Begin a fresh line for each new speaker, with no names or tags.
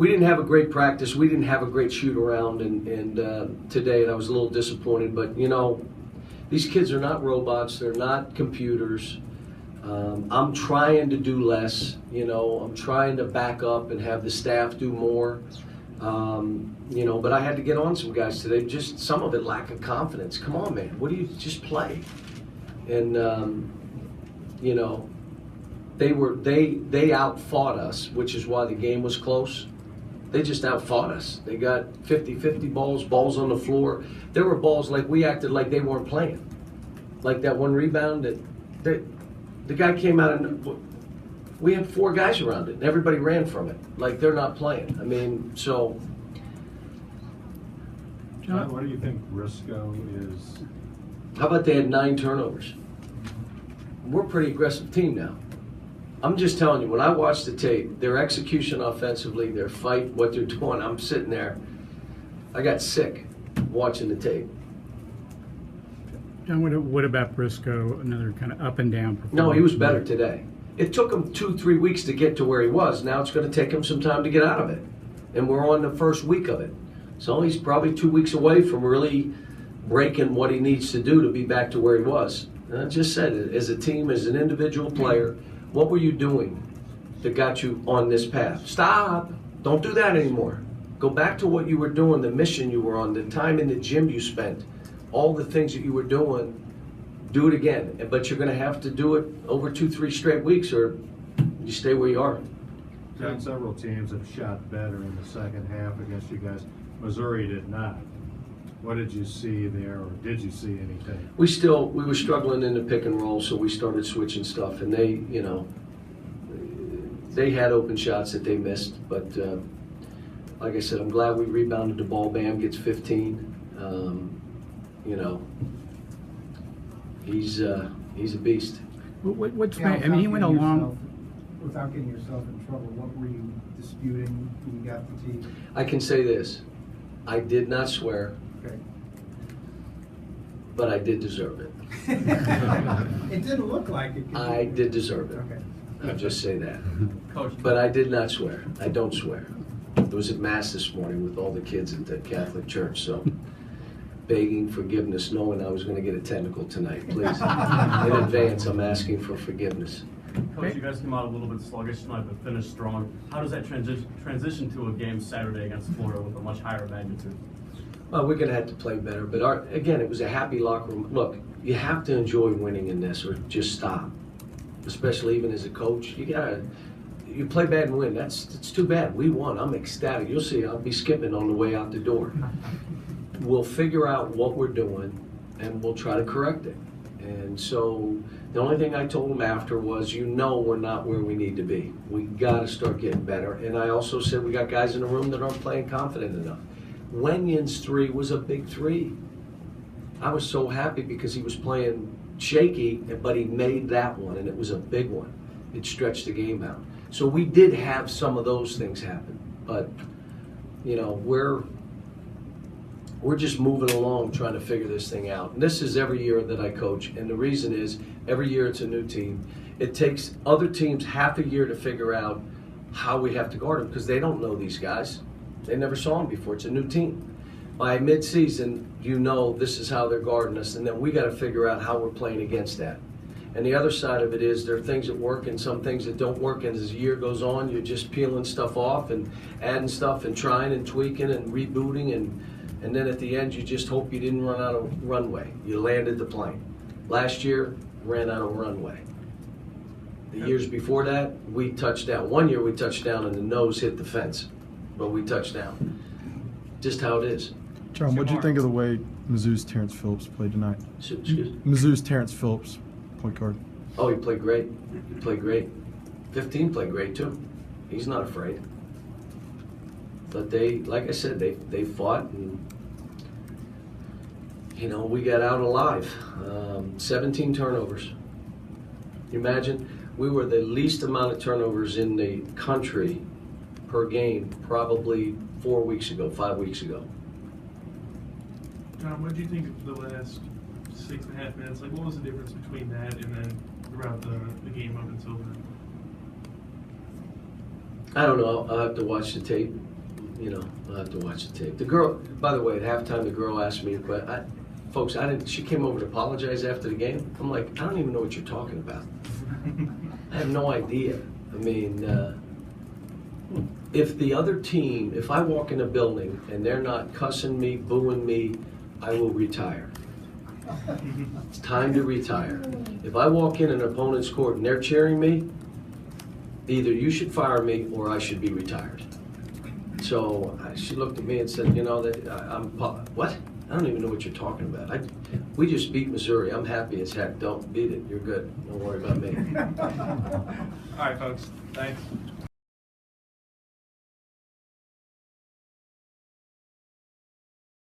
we didn't have a great practice. We didn't have a great shoot around, and today, and I was a little disappointed. But you know, these kids are not robots. They're not computers. I'm trying to do less. You know, I'm trying to back up and have the staff do more. You know, but I had to get on some guys today. Just some of it lack of confidence. Come on, man. What do you just play? And you know, they outfought us, which is why the game was close. They just outfought us. They got 50-50 balls on the floor. There were balls like we acted like they weren't playing. Like that one rebound that the guy came out and we had 4 guys around it and everybody ran from it. Like they're not playing. I mean, so.
John, what do you think Briscoe is?
How about they had 9 turnovers? We're a pretty aggressive team now. I'm just telling you, when I watch the tape, their execution offensively, their fight, what they're doing, I'm sitting there. I got sick watching the tape.
John, what about Briscoe? Another kind of up and down performance?
No, he was better today. It took him 2-3 weeks to get to where he was. Now it's going to take him some time to get out of it. And we're on the first week of it. So he's probably 2 weeks away from really breaking what he needs to do to be back to where he was. And I just said, as a team, as an individual player, what were you doing that got you on this path? Stop. Don't do that anymore. Go back to what you were doing, the mission you were on, the time in the gym you spent, all the things that you were doing. Do it again. But you're going to have to do it over 2-3 straight weeks or you stay where you are.
John, several teams have shot better in the second half against you guys. Missouri did not. What did you see there, or did you see anything?
We were struggling in the pick and roll, so we started switching stuff, and they, you know, they had open shots that they missed, but like I said, I'm glad we rebounded the ball. Bam gets 15. You know, he's a beast.
What's I mean, he went along.
Without getting yourself in trouble, what were you disputing when you got the tee?
I can say this. I did not swear.
Okay.
But I did deserve it.
It didn't look like it.
I did deserve it.
Okay.
I'll just say that.
Coach,
But I did not swear. I don't swear. There was at Mass this morning with all the kids at the Catholic Church, so begging forgiveness, knowing I was going to get a technical tonight. Please, in advance, I'm asking for forgiveness.
Coach, you guys came out a little bit sluggish tonight, but finished strong. How does that transition to a game Saturday against Florida with a much higher magnitude?
Well, we're going to have to play better. But again, it was a happy locker room. Look, you have to enjoy winning in this or just stop. Especially even as a coach. You play bad and win. It's too bad. We won. I'm ecstatic. You'll see I'll be skipping on the way out the door. We'll figure out what we're doing and we'll try to correct it. And so the only thing I told them after was, you know, we're not where we need to be. We got to start getting better. And I also said we got guys in the room that aren't playing confident enough. Wenyon's 3 was a big 3. I was so happy because he was playing shaky, but he made that one, and it was a big one. It stretched the game out. So we did have some of those things happen. But, you know, we're just moving along trying to figure this thing out. And this is every year that I coach, and the reason is every year it's a new team. It takes other teams half a year to figure out how we have to guard them because they don't know these guys. They never saw them before. It's a new team. By mid-season, you know this is how they're guarding us, and then we got to figure out how we're playing against that. And the other side of it is there are things that work and some things that don't work, and as the year goes on, you're just peeling stuff off and adding stuff and trying and tweaking and rebooting, and then at the end, you just hope you didn't run out of runway. You landed the plane. Last year, ran out of runway. The years before that, we touched down. One year we touched down and the nose hit the fence, but we touched down. Just how it is.
John, what did you think of the way Mizzou's Terrence Phillips played tonight?
Excuse me?
Mizzou's Terrence Phillips, point guard.
Oh, he played great. He played great. 15 played great too. He's not afraid. But they, like I said, they fought and, you know, we got out alive. 17 turnovers. You imagine? We were the least amount of turnovers in the country per game probably 4 weeks ago, 5 weeks ago.
John, what did you think of the last 6.5 minutes? Like, what was the difference between that and then throughout the game up until then?
I don't know. I'll have to watch the tape. You know, I'll have to watch the tape. The girl, by the way, at halftime, the girl asked me, but folks, I didn't. She came over to apologize after the game. I'm like, I don't even know what you're talking about. I have no idea. I mean, if the other team, if I walk in a building and they're not cussing me, booing me, I will retire. It's time to retire. If I walk in an opponent's court and they're cheering me, either you should fire me or I should be retired. So she looked at me and said, you know, that what? I don't even know what you're talking about. We just beat Missouri. I'm happy as heck. Don't beat it. You're good. Don't worry about me.
All right, folks. Thanks.